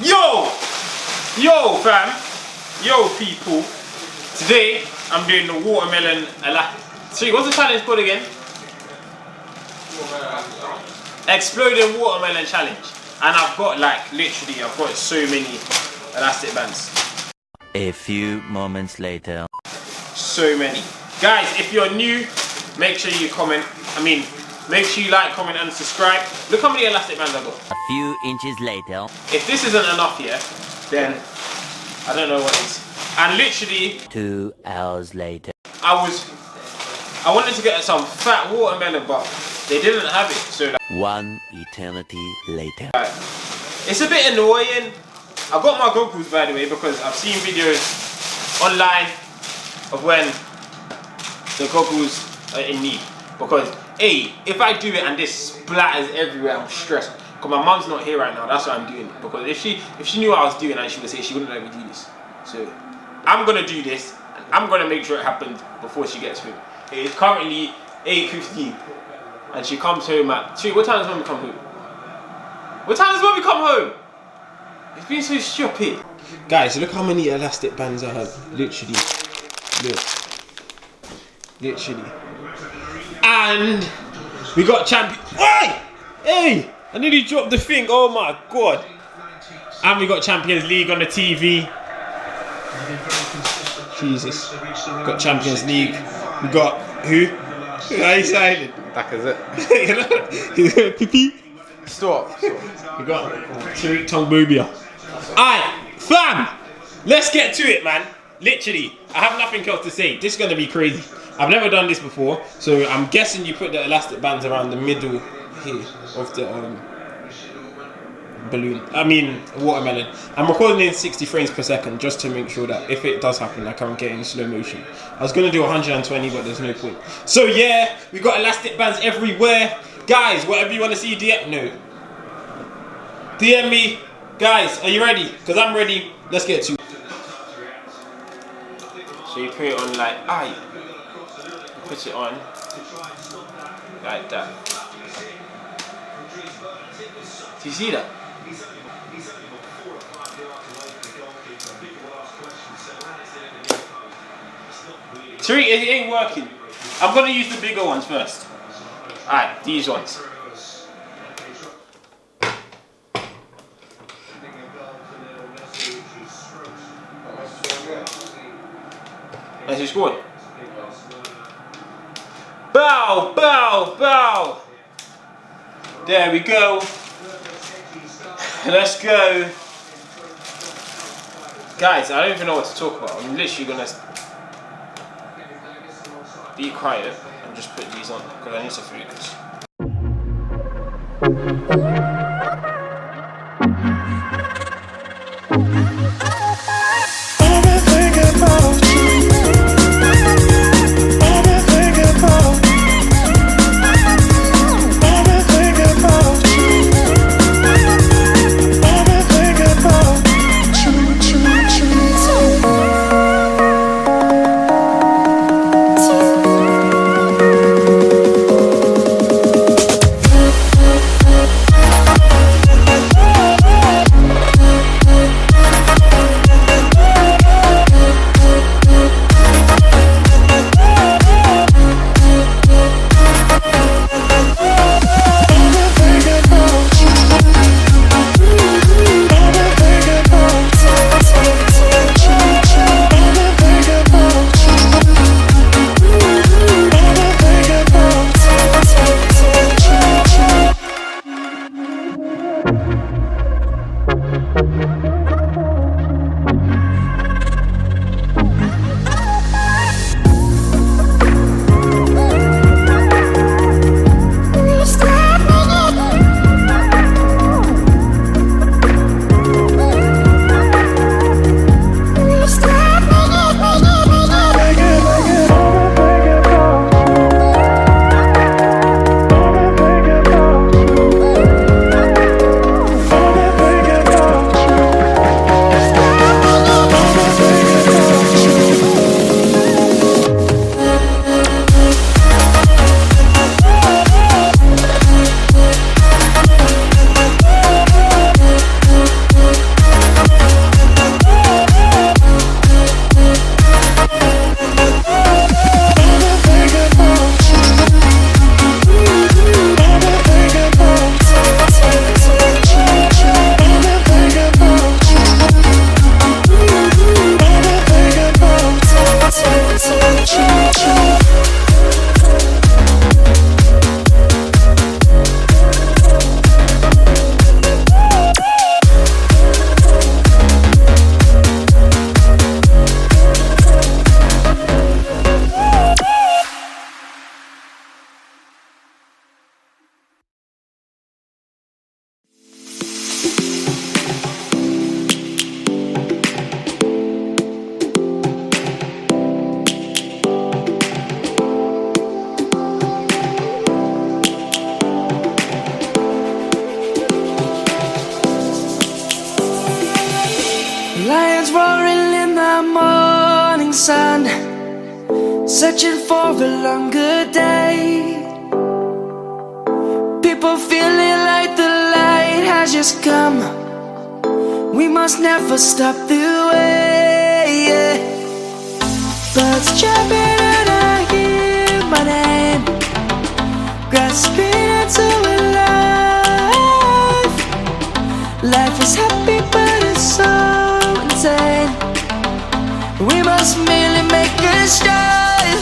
Yo fam, yo people. Today I'm doing the watermelon See, what's the challenge called again? Exploding watermelon challenge. And I've got I've got so many elastic bands. A few moments later. So many. Guys, if you're new, make sure you comment. Make sure you like, comment and subscribe. Look how many elastic bands I've got. A few inches later. If this isn't enough here, then I don't know what is. And literally 2 hours later. I wanted to get some fat watermelon, but they didn't have it, so 1 eternity later. it's a bit annoying. I got my goggles, by the way, because I've seen videos online of when the goggles are in need. Because if I do it and this splatters everywhere, I'm stressed. Because my mum's not here right now, that's why I'm doing it. Because if she knew what I was doing, and she would say she wouldn't let me do this. So I'm gonna do this, and I'm gonna make sure it happens before she gets home. It is currently 8:15, and she comes home at 2. What time does mommy come home? What time does mommy come home? It's been so stupid. Guys, look how many elastic bands I have. Literally. Look. Literally. And we got champion. Hey! I nearly dropped the thing. Oh my god. And we got Champions League on the TV. Jesus. Got Champions League. We got who? Why are you silent? That is it. Pee-pee. Stop. We got Tariq Tongbobia. Alright, fam! Let's get to it, man. Literally, I have nothing else to say. This is gonna be crazy. I've never done this before, so I'm guessing you put the elastic bands around the middle here of the watermelon. I'm recording in 60 frames per second just to make sure that if it does happen, I can't get in slow motion. I was gonna do 120, but there's no point. So yeah, we got elastic bands everywhere. Guys, whatever you want to see, DM me. Guys, are you ready? Because I'm ready. Let's get to it. So you put it on put it on like that. Do you see that? Tariq, it ain't working. I'm gonna use the bigger ones first. Alright, these ones. As you scored. Bow, bow, bow. There we go. Let's go. Guys, I don't even know what to talk about. I'm literally gonna be quiet and just put these on because I need to focus. roaring in the morning sun, searching for a longer day. People feeling like the light has just come. We must never stop the way, yeah. Birds chirping and I hear my name, grasping into a life. Life is happy but it's so insane. We must merely make a start.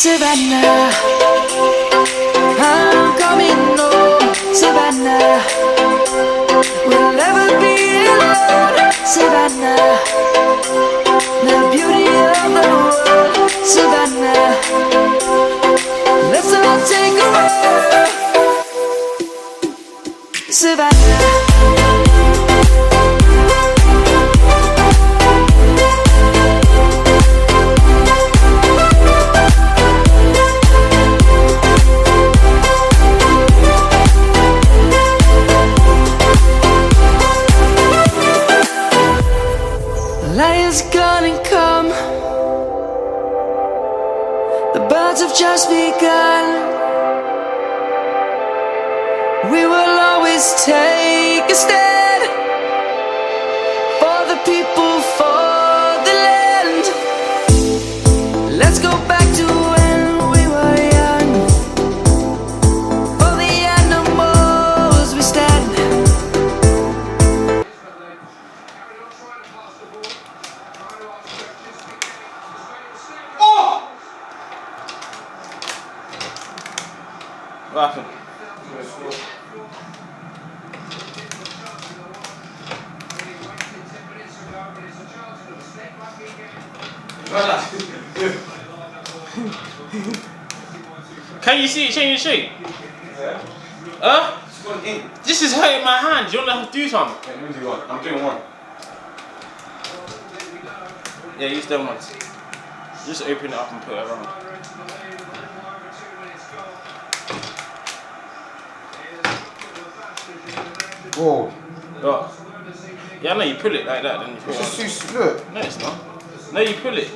Savannah, I'm coming home. Savannah, we'll never be alone. Savannah, the beauty of the world. Savannah, let's all take a walk. Savannah. Lion's gonna come. The birds have just begun. We will always take a stand for the people, for the land. Let's go back to when we were young. For the animals we stand. What happened? Can you see it change shape? Yeah. This is hurting my hand. You want to do something? Okay, let me do one. I'm doing one. Yeah, use them ones. Just open it up and put it around. Whoa. What? Yeah, no, you pull it like that, then you put it on. It's too look. No, it's not. No, you pull it.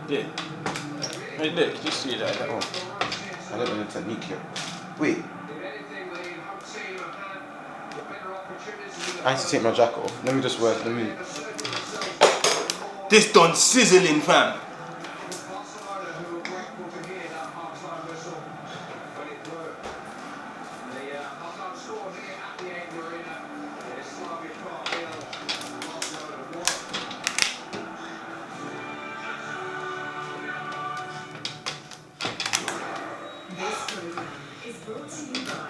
Yeah. No, look, just see it like that. Oh. I don't know the technique yet. Wait. I need to take my jacket off. Let me just work. Let me. This done sizzling, fam.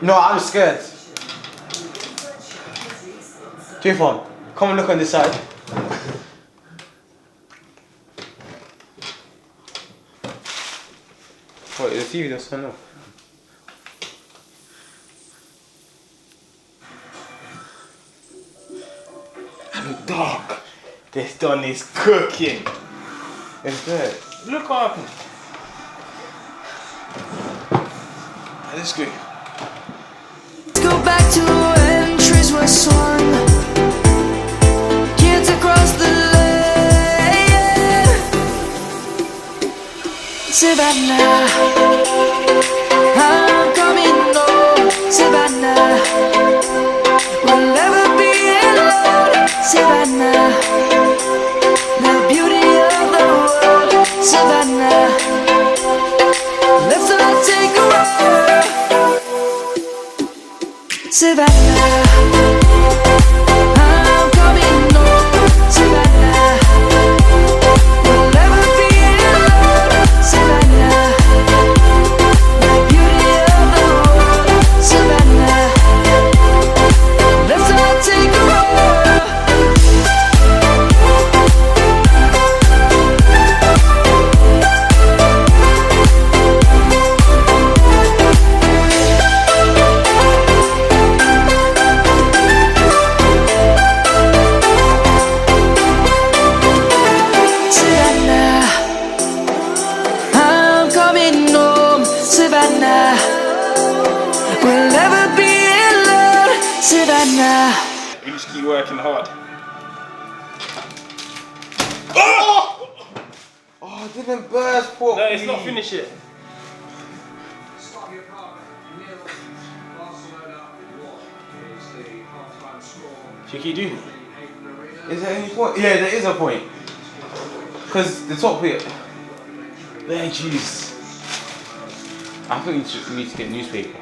No, I'm scared. J-Phone, come and look on this side. Wait, the TV just turned off. Dog, this done is cooking. It's good. Look what happened. Let's go. Go back to when trees were swung, kids across the lane. Savannah, I'm coming home. Savannah, we'll never be alone. Savannah, the beauty of the world. Savannah, let's all take a walk. Savannah, I'm coming home. Savannah, we'll never be alone. Savannah, the beauty of the world. Savannah, let's all take a walk. Savannah, we'll never be alone. Savannah. We just keep working hard. Oh! Oh, I didn't burst, poor. No, it's not finished yet. Should keep doing it? Is there any point? Yeah, there is a point. Because the top bit. There, jeez. I think we need to get newspaper.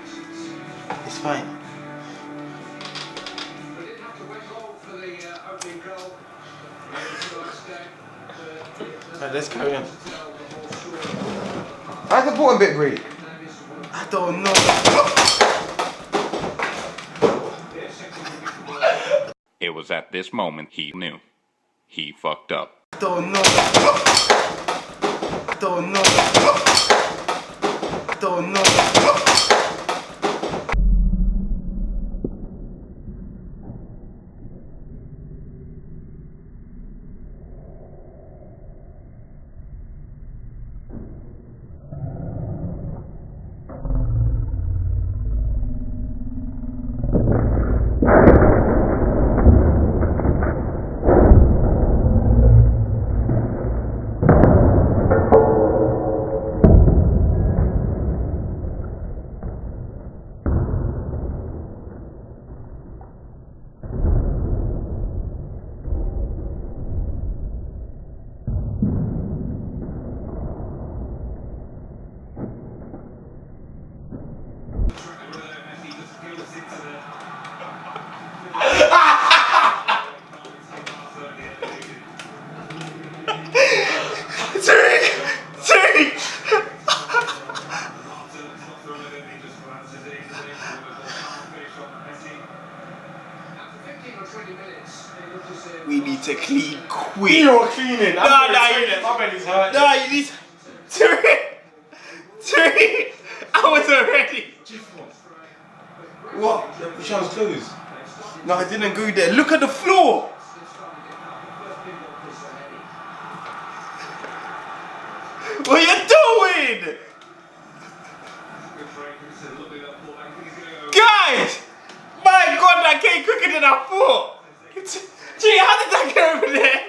It's fine. Right, let's carry on. How's the bottom bit break? I don't know. It was at this moment he knew. He fucked up. I don't know. I don't know. I don't know. We need to clean quick. You're cleaning. Nah, I'm nah, doing you it. My belly's hurt. Nah, you need to. Three. I wasn't ready. What? The show's closed. No, I didn't go there. Look at the floor. What are you doing? Guys! My God, that came quicker than I thought. Gee, how did that get over there?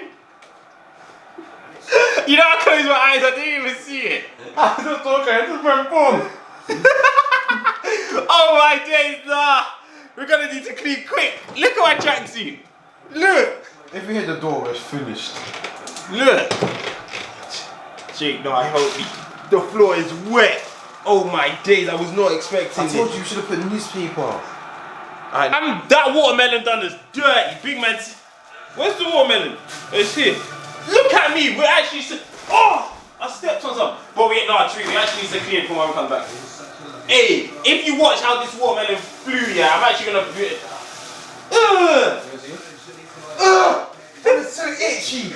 You know, I closed my eyes, I didn't even see it. I just talking, I just went boom. Oh my days, nah. We're gonna need to clean quick. Look at my tracksuit. Look. If we hit the door, we're finished. Look. Jake, no, I hope the floor is wet. Oh my days, I was not expecting I told it. you should have put newspaper. That watermelon done is dirty. Big man. Where's the watermelon? It's here. Look at me. We're actually. Oh! I stepped on some. But we actually need to clean it for when we come back. Hey, if you watch how this watermelon flew, yeah, I'm actually gonna do it. That is so itchy.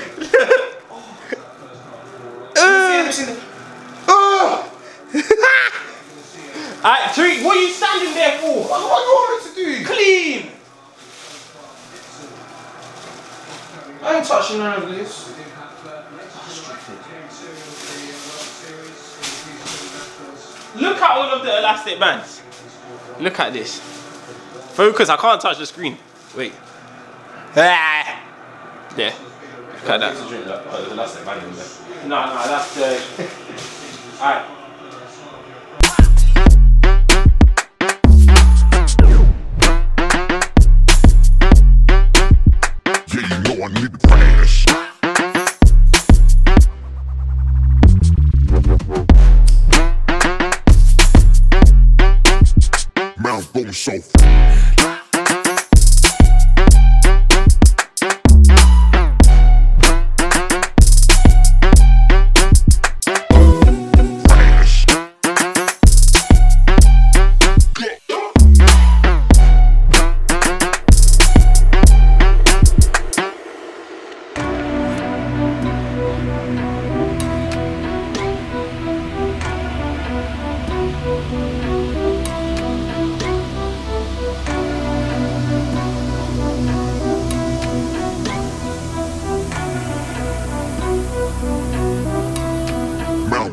Alright, Tariq, what are you standing there for? What do you want me to do? Clean! I ain't touching none of this. Look at all of the elastic bands. Look at this. Focus, I can't touch the screen. Wait. Ah. There. Look at that. There's elastic band in there. No, that's the. Alright. Yeah, you know I need to crash. Mouth going so crash.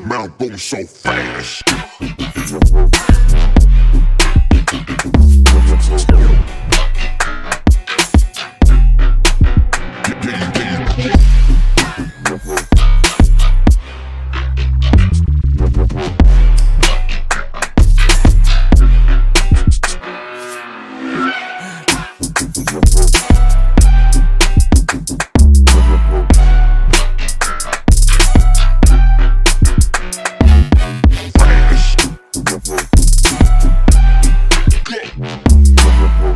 Mouth going so fast.